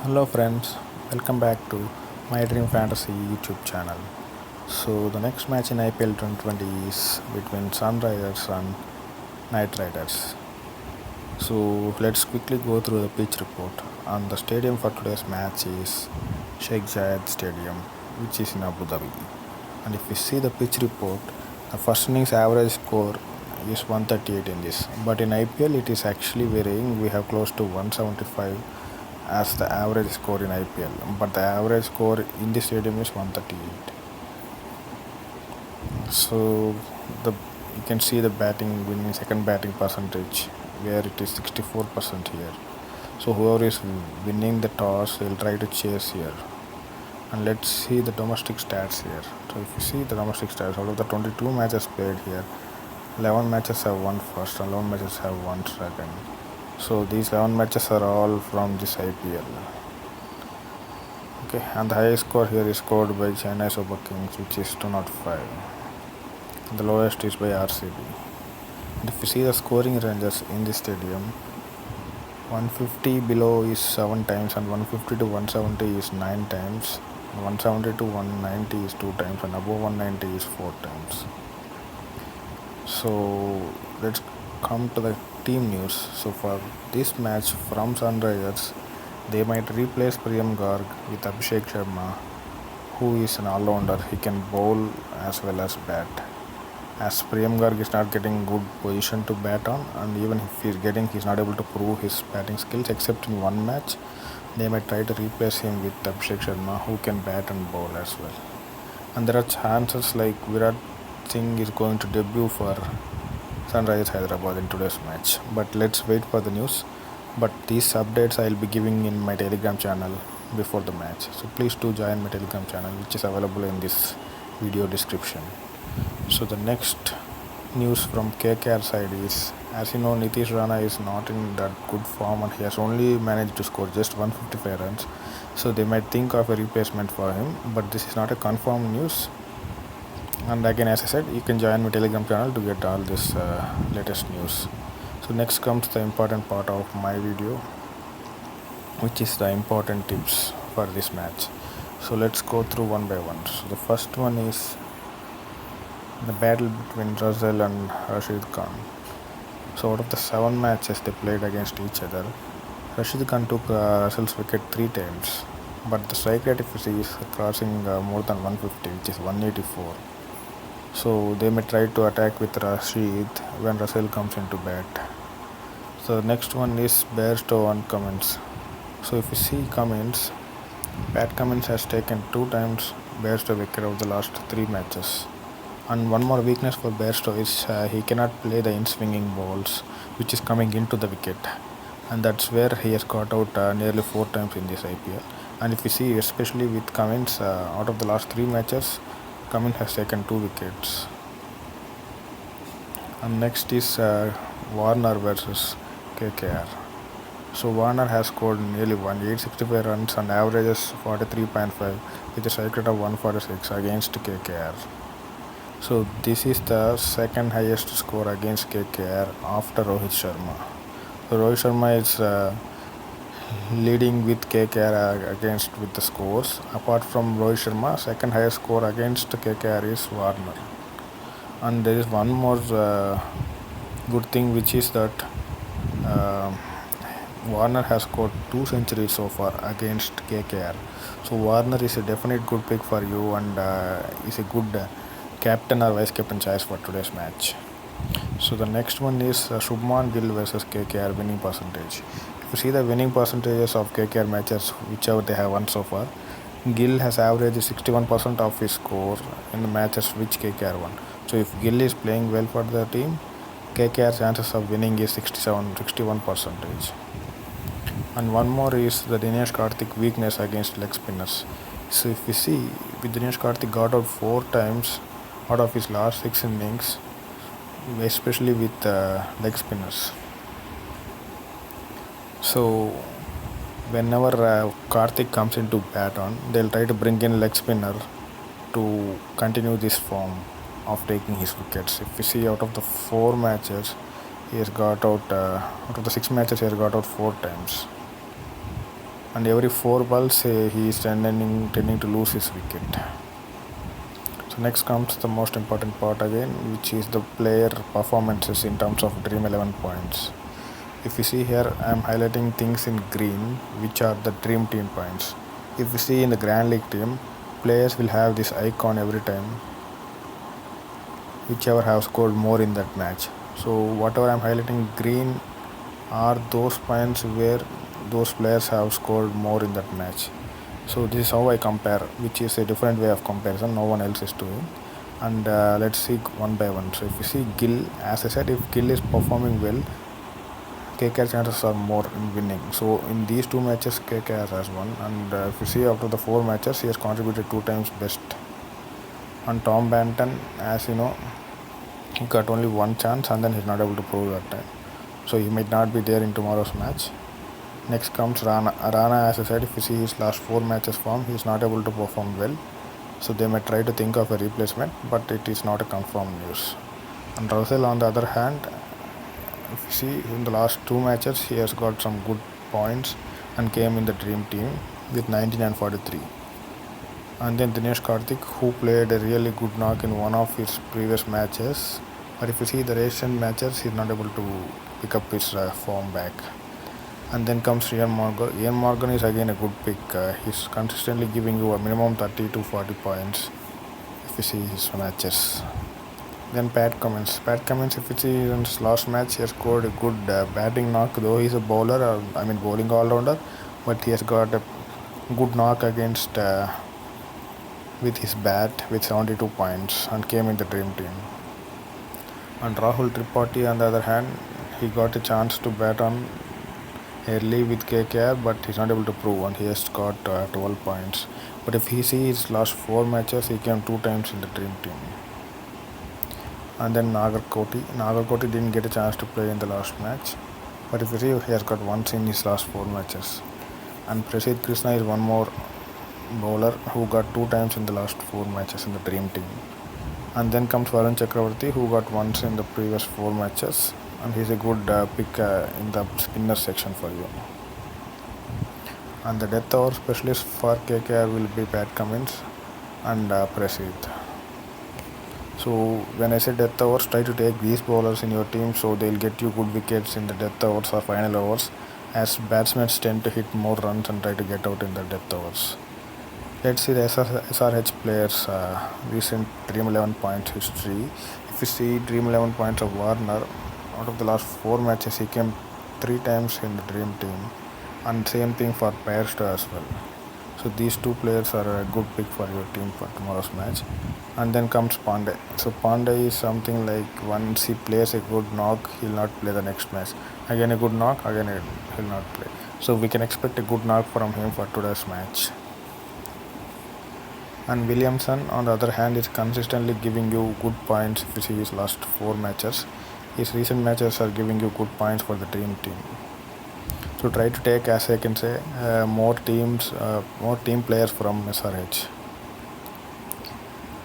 Hello friends, welcome back to My Dream Fantasy YouTube channel. So the next match in IPL 2020 is between Sunrisers and Knight Riders. So let's quickly go through the pitch report. And the stadium for today's match is Sheikh Zayed Stadium, which is in Abu Dhabi. And if we see the pitch report, the first innings average score is 138 in this. But in IPL it is actually varying. We have close to 175 as the average score in IPL, but the average score in the stadium is 138. So the you can see the batting winning second batting percentage where it is 64% here. So whoever is winning the toss will try to chase here. And let's see the domestic stats here. So if you see the domestic stats, out of the 22 matches played here, 11 matches have won first and 11 matches have won second. So these 11 matches are all from this IPL. Okay, and the highest score here is scored by Chennai Super Kings, which is 205. The lowest is by RCB. And if you see the scoring ranges in the stadium, 150 below is 7 times, and 150 to 170 is 9 times, 170 to 190 is 2 times, and above 190 is 4 times. So let's come to the team news. So for this match from Sunrisers, they might replace Priyam Garg with Abhishek Sharma, who is an all-rounder. He can bowl as well as bat. As Priyam Garg is not getting good position to bat on, and even if he's not able to prove his batting skills except in one match, they might try to replace him with Abhishek Sharma, who can bat and bowl as well. And there are chances like Virat Singh is going to debut for Sunrisers Hyderabad in today's match. But let's wait for the news. But these updates I'll be giving in my Telegram channel before the match. So please do join my Telegram channel, which is available in this video description. So the next news from KKR side is, as you know, Nitish Rana is not in that good form and he has only managed to score just 155 runs. So they might think of a replacement for him, but this is not a confirmed news. And again, as I said, you can join my Telegram channel to get all this latest news. So next comes the important part of my video, which is the important tips for this match. So let's go through one by one. So the first one is the battle between Russell and Rashid Khan. So out of the 7 matches they played against each other, Rashid Khan took Russell's wicket 3 times, but the strike rate, if you see, is crossing more than 150, which is 184. So they may try to attack with Rashid when Russell comes into bat. So the next one is Bairstow and Cummins. So if you see Cummins, Pat Cummins has taken 2 times Bairstow wicket over the last 3 matches. And one more weakness for Bairstow is he cannot play the in-swinging balls, which is coming into the wicket. And that's where he has got out nearly 4 times in this IPL. And if you see, especially with Cummins, out of the last 3 matches, Cummins has taken 2 wickets. And next is Warner versus KKR. So Warner has scored nearly 865 runs and averages 43.5 with a strike rate of 146 against KKR. So this is the second highest score against KKR after Rohit Sharma. So Rohit Sharma is leading with KKR against with the scores. Apart from Rohit Sharma, second highest score against KKR is Warner. And there is one more good thing, which is that Warner has scored 2 centuries so far against KKR. So Warner is a definite good pick for you and is a good captain or vice captain choice for today's match. So the next one is Shubman Gill versus KKR winning percentage. If you see the winning percentages of KKR matches, whichever they have won so far, Gill has averaged 61% of his score in the matches which KKR won. So if Gill is playing well for the team, KKR's chances of winning is 61%. And one more is the Dinesh Karthik weakness against leg spinners. So if we see, with Dinesh Karthik got out 4 times out of his last 6 innings, especially with leg spinners. So whenever Karthik comes into bat on, they'll try to bring in leg spinner to continue this form of taking his wickets. If you see, out of the 4 matches, he has got out, out of the 6 matches, he has got out 4 times. and every 4 balls he is tending to lose his wicket. So next comes the most important part again, which is the player performances in terms of Dream 11 points. If you see here, I am highlighting things in green, which are the Dream Team points. If you see in the Grand League team, players will have this icon every time, whichever have scored more in that match. So whatever I am highlighting green are those points where those players have scored more in that match. So this is how I compare, which is a different way of comparison, no one else is doing. And let's see one by one. So if you see Gill, as I said, if Gill is performing well, KKR chances are more in winning. So in these 2 matches, KKR has won. And if you see after the 4 matches, he has contributed 2 times best. And Tom Banton, as you know, he got only one chance and then he's not able to prove that time. So he might not be there in tomorrow's match. Next comes Rana. Rana, as I said, if you see his last 4 matches form, he is not able to perform well. So they may try to think of a replacement, but it is not a confirmed news. And Russell, on the other hand, if you see in the last 2 matches, he has got some good points and came in the dream team with 19 and 43. And then Dinesh Karthik, who played a really good knock in one of his previous matches. But if you see the recent matches, he is not able to pick up his form back. And then comes Ian Morgan. Ian Morgan is again a good pick. He's consistently giving you a minimum 30 to 40 points if you see his matches. Then Pat Cummins. Pat Cummins, if you see in his last match, he has scored a good batting knock, though he's a bowler, bowling all-rounder, but he has got a good knock against with his bat with 72 points and came in the dream team. And Rahul Tripathi, on the other hand, he got a chance to bat on early with KKR, but he's not able to prove, and he has got 12 points. But if he sees his last 4 matches, he came 2 times in the dream team. And then Nagarkoti didn't get a chance to play in the last match, but if you see, he has got once in his last 4 matches. And Prasidh Krishna is one more bowler who got 2 times in the last 4 matches in the dream team. And then comes Varun Chakravarti, who got once in the previous 4 matches, and he's a good pick in the spinner section for you. And the death over specialist for KKR will be Pat Cummins and Prasidh. So when I say death overs, try to take these bowlers in your team so they'll get you good wickets in the death overs or final overs, as batsmen tend to hit more runs and try to get out in the death overs. Let's see the SRH players' recent Dream 11 points history. If you see Dream 11 points of Warner, out of the last 4 matches, he came 3 times in the Dream team, and same thing for Bairstow as well. So these 2 players are a good pick for your team for tomorrow's match. And then comes Pandey. So Pandey is something like once he plays a good knock, he'll not play the next match. Again a good knock, again he'll not play. So we can expect a good knock from him for today's match. And Williamson, on the other hand, is consistently giving you good points if you see his last 4 matches. His recent matches are giving you good points for the dream team. So try to take, as I can say, more team players from SRH.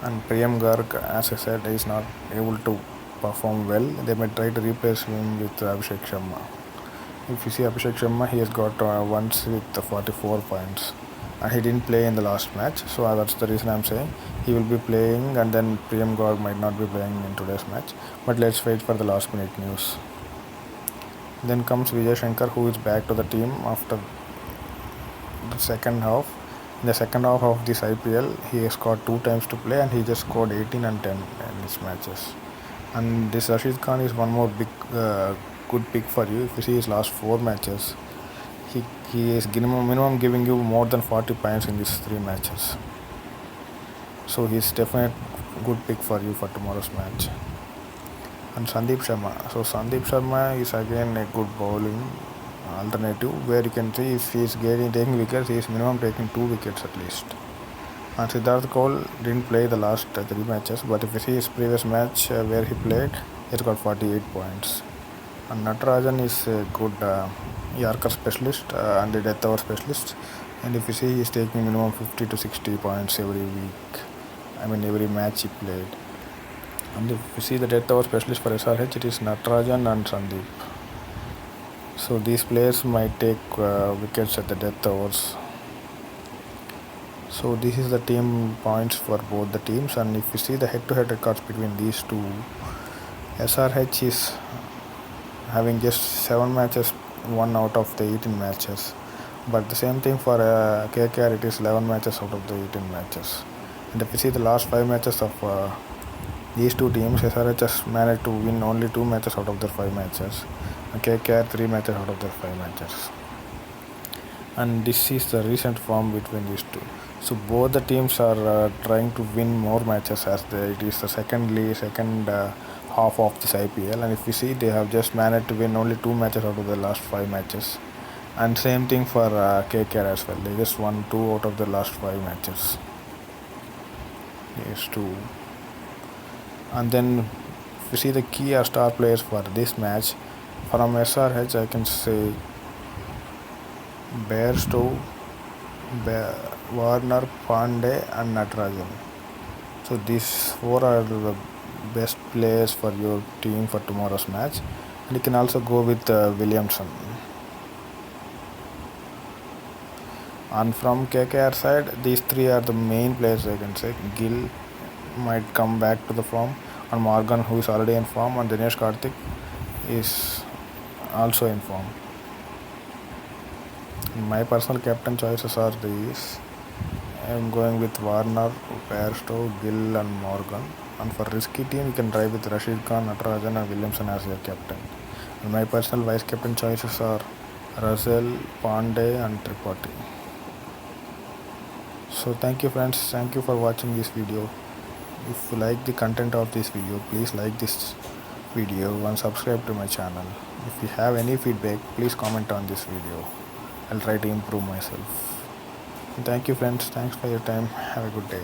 And Priyam Garg, as I said, is not able to perform well. They may try to replace him with Abhishek Sharma. If you see Abhishek Sharma, he has got once with 44 points. And he didn't play in the last match, so that's the reason I'm saying he will be playing, and then Priyam Garg might not be playing in today's match. But let's wait for the last minute news. Then comes Vijay Shankar, who is back to the team after the second half. In the second half of this IPL, he has got 2 times to play, and he just scored 18 and 10 in his matches. And this Rashid Khan is one more big good pick for you. If you see his last 4 matches, he is minimum giving you more than 40 points in these 3 matches. So he's definitely good pick for you for tomorrow's match. And Sandeep Sharma. So Sandeep Sharma is again a good bowling alternative, where you can see if he is taking wickets, he is minimum taking 2 wickets at least. And Siddharth Kaul didn't play the last 3 matches, but if you see his previous match where he played, he's got 48 points. And Natarajan is a good Yorker specialist and a death over specialist, and if you see, he is taking minimum 50 to 60 points every week, every match he played. And if you see the death over specialist for SRH, it is Natarajan and Sandeep. So these players might take wickets at the death overs. So this is the team points for both the teams, and if you see the head-to-head records between these two, SRH is having just 7 matches won out of the 18 matches, but the same thing for KKR, it is 11 matches out of the 18 matches. And if you see the last 5 matches of these two teams, SRH has managed to win only 2 matches out of their 5 matches, and KKR 3 matches out of their 5 matches. And this is the recent form between these two. So both the teams are trying to win more matches as it is the second half of this IPL. And if you see, they have just managed to win only 2 matches out of the last 5 matches. And same thing for KKR as well. They just won 2 out of the last 5 matches. Yes, 2. And then if you see the key star players for this match, from SRH I can say Bairstow, Warner, Pandey and Natarajan. So these 4 are the best players for your team for tomorrow's match. And you can also go with Williamson. And from KKR side, these 3 are the main players I can say. Gill might come back to the form, and Morgan, who is already in form, and Dinesh Karthik is also in form. My personal captain choices are these. I am going with Warner, Bairstow, Gill and Morgan. And for risky team, you can try with Rashid Khan, Natarajan and Williamson as your captain. And my personal vice captain choices are Russell, Pandey and Tripathi. So thank you friends, thank you for watching this video. If you like the content of this video, please like this video and subscribe to my channel. If you have any feedback, please comment on this video. I'll try to improve myself. Thank you friends, thanks for your time. Have a good day.